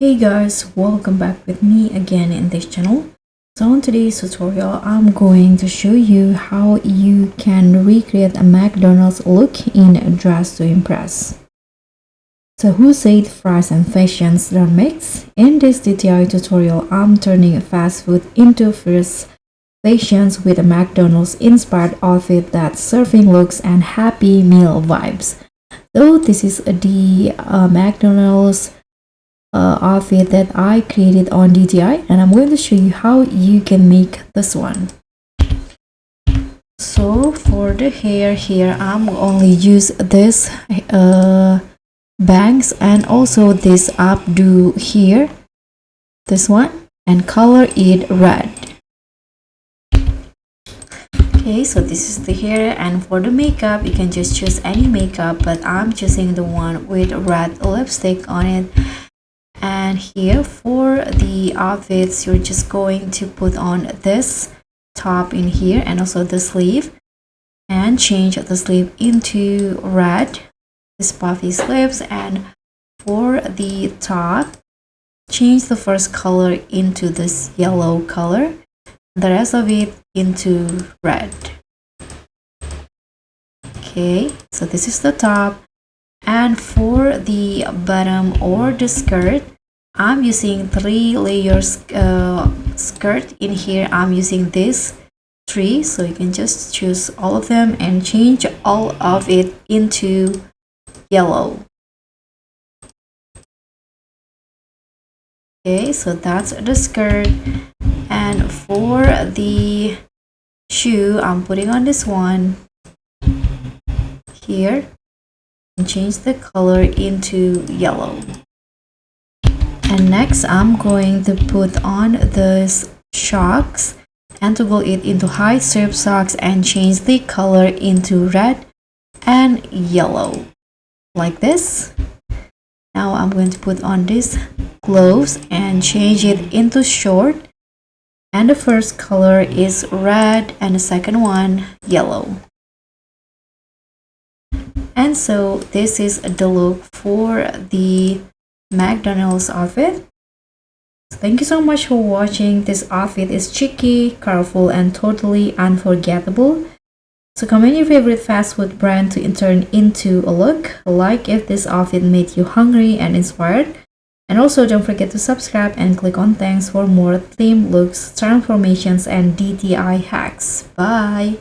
Hey guys, welcome back with me again in this channel. So in today's tutorial, I'm going to show you how you can recreate a McDonald's look in Dress to Impress. So who said fries and fashions don't mix? In this DIY tutorial, I'm turning fast food into first fashions with a McDonald's inspired outfit that's serving looks and happy meal vibes. So this is the McDonald's outfit that I created on DJI, and I'm going to show you how you can make this one. So for the hair here, I'm only use this bangs and also this updo here, this one, and color it red. Okay, so this is the hair, and for the makeup you can just choose any makeup, but I'm choosing the one with red lipstick on it. And here for the outfits, you're just going to put on this top in here and also the sleeve, and change the sleeve into red, this puffy sleeves. And for the top, change the first color into this yellow color, the rest of it into red. Okay, so this is the top. And for the bottom or the skirt, I'm using 3 layers skirt. In here I'm using this 3, so you can just choose all of them and change all of it into yellow. Okay, so that's the skirt. And for the shoe, I'm putting on this one here and change the color into yellow. And next I'm going to put on the socks and toggle it into high strip socks and change the color into red and yellow like this. Now I'm going to put on these gloves and change it into short, and the first color is red and the second one yellow. And so this is the look for the McDonald's outfit. Thank you so much for watching. This outfit is cheeky, colorful, and totally unforgettable. So comment your favorite fast food brand to turn into a look. Like if this outfit made you hungry and inspired. And also don't forget to subscribe and click on thanks for more theme looks, transformations, and DIY hacks. Bye!